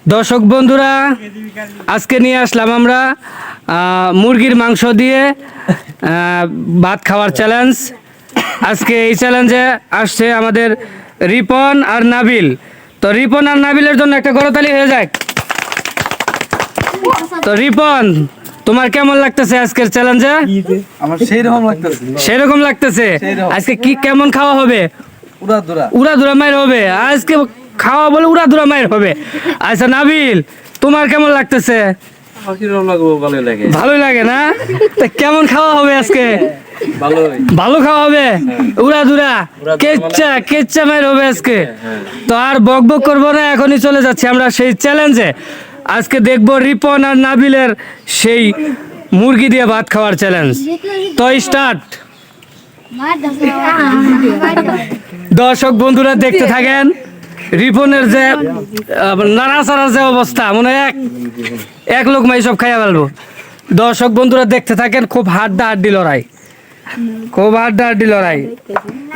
দর্শক বন্ধুরা, আজকে নিয়ে আসলাম আমরা মুরগির মাংস দিয়ে ভাত খাওয়ার চ্যালেঞ্জ। আজকে এই চ্যালেঞ্জে আসছে আমাদের রিপন আর নাবিল। তো রিপন আর নাবিলের জন্য একটা করতালি হয়ে যাক। তো রিপন, তোমার কেমন লাগতেছে আজকের চ্যালেঞ্জে? আমার সেইরকম লাগতেছে। সেরকম লাগতেছে। আজকে কি কেমন খাওয়া হবে? উড়াধুরা মায়ের হবে আজকে খাওয়া, বলে উড়াধুরা মায়ের হবে। আচ্ছা নাবিল, তোমার কেমন লাগতেছে? ভালোই লাগে না? তা কেমন খাওয়া হবে আজকে? ভালো খাওয়া হবে, উড়াধুরা কেচ্চা মায়ের হবে আজকে। তো আর বক বক করবো না, এখনই চলে যাচ্ছি আমরা সেই চ্যালেঞ্জে। আজকে দেখবো রিপন আর নাবিলের সেই মুরগি দিয়ে ভাত খাওয়ার চ্যালেঞ্জ। তো স্টার্ট। দর্শক বন্ধুরা দেখতে থাকেন রিপনের যে নাড়াচাড়ার যে অবস্থা, মনে হয় এক লোক মাই সব খাইয়া ফেলবো। দর্শক বন্ধুরা দেখতে থাকেন, খুব হাড্ডাহাড্ডি লড়াই, খুব হাড্ডাহাড্ডি লড়াই।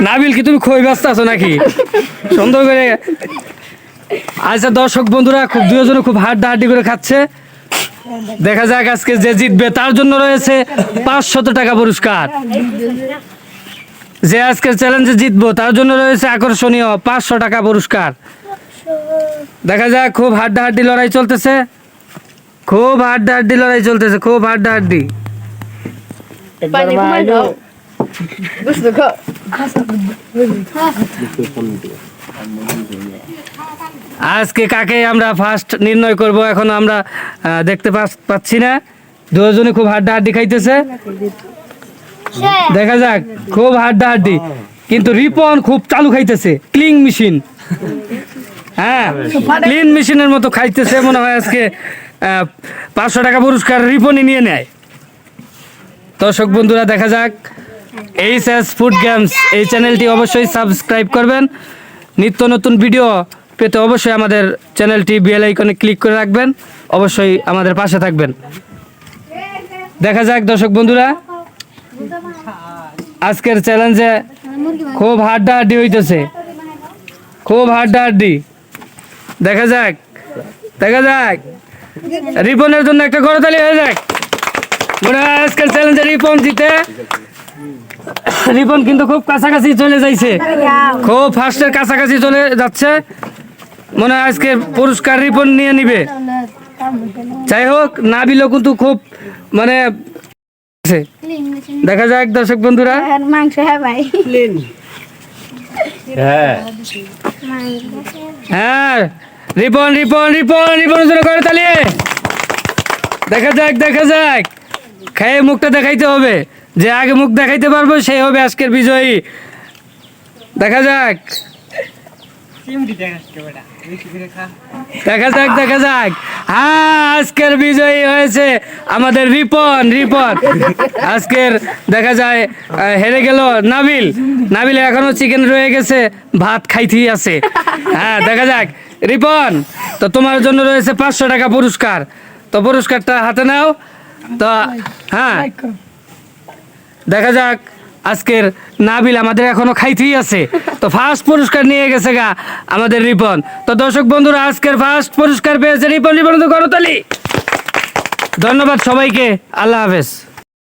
নাবিল, কি তুমি খই ব্যস্ত আছো নাকি? সুন্দর করে। আচ্ছা দর্শক বন্ধুরা, খুব দুজনে খুব হাড্ডাহাড্ডি করে খাচ্ছে। দেখা যাক আজকে যে জিতবে তার জন্য রয়েছে 500 টাকা পুরস্কার। যে আজকের চ্যালেঞ্জে জিতবো তার জন্য রয়েছে আকর্ষণীয় 500 টাকা পুরস্কার। দেখা যাক, খুব হাড্ডাহাড্ডি লড়াই চলতেছে, খুব হাড্ডাহাড্ডি লড়াই চলতেছে, খুব হাড্ডাহাড্ডি। আজকে কাকে আমরা ফার্স্ট নির্ণয় করব এখন আমরা দেখতে পাচ্ছি না। দুজনে খুব হাড্ডাহাড্ডি খাইতেছে। দেখা যাক, খুব হাড্ডাহাড্ডি, কিন্তু রিপন খুব চালু খাইতেছে, ক্লিন মেশিন। হ্যাঁ, ক্লিন মেশিনের মতো খাইতেছে। মনে হয় আজকে 500 টাকা পুরস্কার রিপনই নিয়ে নেয়। দর্শক বন্ধুরা দেখা যাক, এইচএস ফুড গেমস এই চ্যানেলটি অবশ্যই সাবস্ক্রাইব করবেন। নিত্য নতুন ভিডিও পেতে অবশ্যই আমাদের চ্যানেলটি বেল আইকনে ক্লিক করে রাখবেন, অবশ্যই আমাদের পাশে থাকবেন। দেখা যাক দর্শক বন্ধুরা, আজকের চ্যালেঞ্জে খুব হাড্ডাহাড্ডি হইতেছে, খুব হাড্ডাহাড্ডি। দেখা যাক, দেখা যাক, রিপনের জন্য একটা করতালি হয়ে যাক। মনে হয় আজকের চ্যালেঞ্জে রিপন জিতে। রিপন কিন্তু খুব কাছাকাছি চলে যাইছে, খুব ফার্স্টের কাছাকাছি চলে যাচ্ছে। মনে হয় আজকে পুরস্কার রিপন নিয়ে নিবে। যাই হোক, নাবিলও কিন্তু খুব মানে দেখা যাক দর্শক বন্ধুরা। হ্যাঁ, রিপন রিপন রিপন রিপনের জন্য করে তালিয়ে। দেখা যাক, দেখা যাক, খেয়ে মুখটা দেখাইতে হবে। যে আগে মুখ দেখাইতে পারবো সেই হবে আজকের বিজয়ী। দেখা যাক, দেখা যাক, দেখা যাক। হ্যাঁ, আজকের বিজয়ী হয়েছে আমাদের রিপন। রিপন আজকের দেখা যায় হেরে গেল নাবিল। নাবিল এখনো চিকেন রয়ে গেছে, ভাত খাইতেই আছে। হ্যাঁ, দেখা যাক রিপন, তো তোমার জন্য রয়েছে 500 টাকা পুরস্কার। তো পুরস্কারটা হাতে নাও। তো হ্যাঁ, দেখা যাক, আজকের নাবিল আমাদের এখনো খাইতেই আছে। তো ফার্স্ট পুরস্কার নিয়ে গেছে গা আমাদের রিপন। তো দর্শক বন্ধুরা, আজকের ফার্স্ট পুরস্কার পেয়েছে রিপন। রিপন তো করতালি। ধন্যবাদ সবাইকে, আল্লাহ হাফেজ।